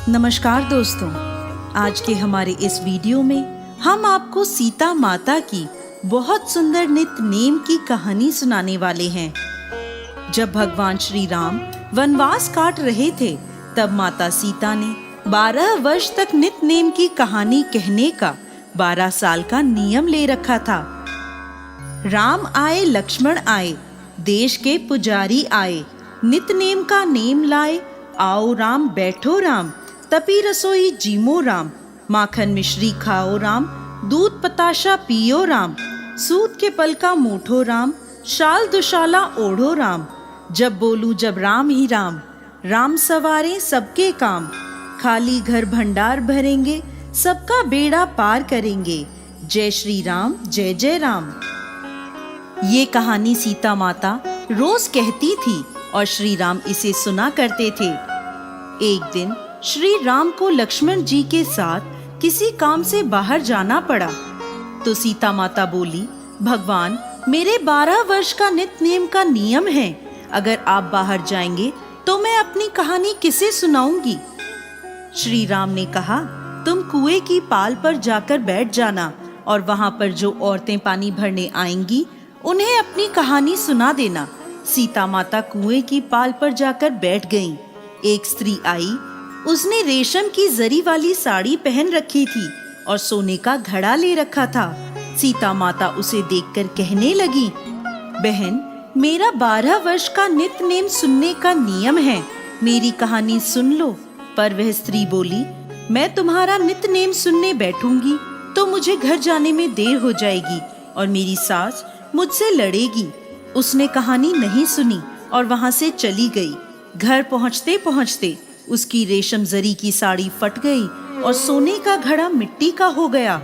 नमस्कार दोस्तों, आज के हमारे इस वीडियो में हम आपको सीता माता की बहुत सुंदर नित्य नेम की कहानी सुनाने वाले हैं। जब भगवान श्री राम वनवास काट रहे थे, तब माता सीता ने 12 वर्ष तक नित्य नेम की कहानी कहने का 12 साल का नियम ले रखा था। राम आए, लक्ष्मण आए, देश के पुजारी आए, नित्य नेम का नेम लाए, आओ राम बैठो राम, तपी रसोई जीमो राम, माखन मिश्री खाओ राम, दूध पताशा पियो राम, सूत के पल का मूठो राम, शाल दुशाला ओढ़ो राम, जब बोलूं जब राम ही राम, राम सवारे सबके काम, खाली घर भंडार भरेंगे, सबका बेड़ा पार करेंगे, जय श्री राम जय जय राम। ये कहानी सीता माता रोज कहती थी और श्री राम इसे सुना करते थे। एक दिन श्री राम को लक्ष्मण जी के साथ किसी काम से बाहर जाना पड़ा, तो सीता माता बोली, भगवान मेरे 12 वर्ष का नित्य नेम का नियम है, अगर आप बाहर जाएंगे तो मैं अपनी कहानी किसे सुनाऊंगी। श्री राम ने कहा, तुम कुएं की पाल पर जाकर बैठ जाना और वहां पर जो औरतें पानी भरने आएंगी उन्हें अपनी कहानी सुना देना। सीता माता कुएं की पाल पर जाकर बैठ गईं। एक स्त्री आई, उसने रेशम की जरी वाली साड़ी पहन रखी थी और सोने का घड़ा ले रखा था। सीता माता उसे देखकर कहने लगी, बहन मेरा 12 वर्ष का नित्य नेम सुनने का नियम है, मेरी कहानी सुन लो। पर वह स्त्री बोली, मैं तुम्हारा नित्य नेम सुनने बैठूंगी तो मुझे घर जाने में देर हो जाएगी और मेरी सास मुझसे लड़ेगी। उसने कहानी नहीं सुनी और वहां से चली गई। घर पहुंचते पहुंचते उसकी रेशम जरी की साड़ी फट गई और सोने का घड़ा मिट्टी का हो गया।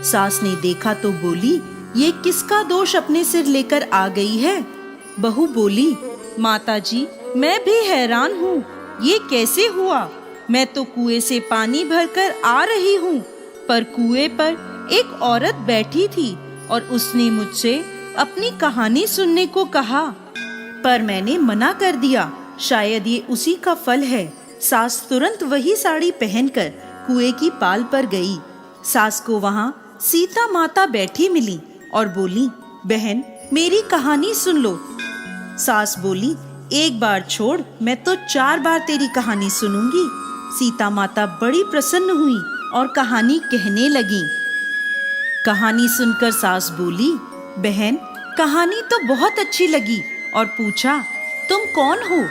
सास ने देखा तो बोली, ये किसका दोष अपने सिर लेकर आ गई है। बहू बोली, माताजी मैं भी हैरान हूँ, ये कैसे हुआ। मैं तो कुएं से पानी भरकर आ रही हूँ, पर कुएं पर एक औरत बैठी थी और उसने मुझसे अपनी कहानी सुनने को कहा, पर मैंने मना कर दिया। शायद ये उसी का फल है। सास तुरंत वही साड़ी पहनकर कुएं की पाल पर गई। सास को वहां सीता माता बैठी मिली और बोली, बहन मेरी कहानी सुन लो। सास बोली, एक बार छोड़, मैं तो 4 बार तेरी कहानी सुनूंगी। सीता माता बड़ी प्रसन्न हुई और कहानी कहने लगी। कहानी सुनकर सास बोली, बहन कहानी तो बहुत अच्छी लगी, और पूछा, तुम कौन हो।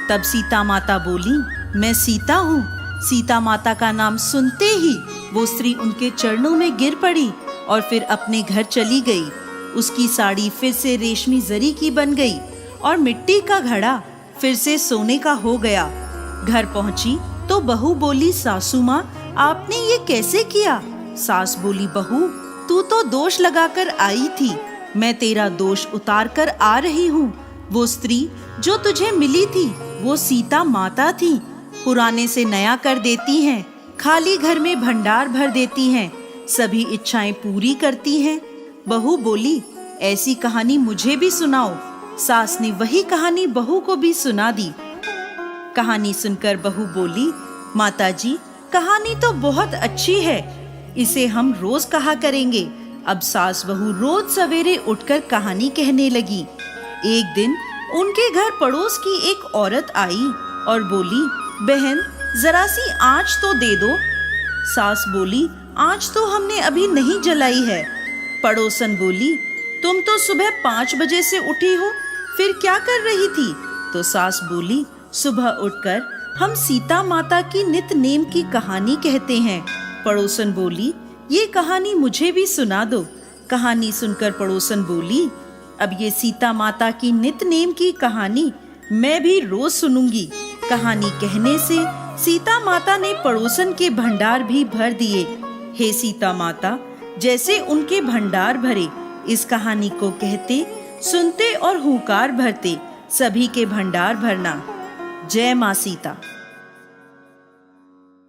तब सीता माता बोली, मैं सीता हूँ। सीता माता का नाम सुनते ही वो स्त्री उनके चरणों में गिर पड़ी और फिर अपने घर चली गई। उसकी साड़ी फिर से रेशमी जरी की बन गई और मिट्टी का घड़ा फिर से सोने का हो गया। घर पहुंची तो बहू बोली, सासू माँ आपने ये कैसे किया। सास बोली, बहू तू तो दोष लगाकर आई थी, मैं तेरा दोष उतार कर आ रही हूँ। वो स्त्री जो तुझे मिली थी वो सीता माता थी। पुराने से नया कर देती हैं, खाली घर में भंडार भर देती हैं, सभी इच्छाएं पूरी करती हैं। बहू बोली, ऐसी कहानी मुझे भी सुनाओ। सास ने वही कहानी बहू को भी सुना दी। कहानी सुनकर बहू बोली, माताजी कहानी तो बहुत अच्छी है, इसे हम रोज कहा करेंगे। अब सास बहू रोज सवेरे उठकर कहानी कहने लगी। एक दिन उनके घर पड़ोस की एक औरत आई और बोली, बहन जरा सी आँच तो दे दो। सास बोली, आँच तो हमने अभी नहीं जलाई है। पड़ोसन बोली, तुम तो सुबह 5 बजे से उठी हो, फिर क्या कर रही थी। तो सास बोली, सुबह उठकर हम सीता माता की नित्य नेम की कहानी कहते हैं। पड़ोसन बोली, ये कहानी मुझे भी सुना दो। कहानी सुनकर पड़ोसन बोली, अब ये सीता माता की नित्य नेम की कहानी मैं भी रोज सुनूंगी। कहानी कहने से सीता माता ने पड़ोसन के भंडार भी भर दिए। हे सीता माता, जैसे उनके भंडार भरे, इस कहानी को कहते, सुनते और हुंकार भरते, सभी के भंडार भरना। जय माँ सीता।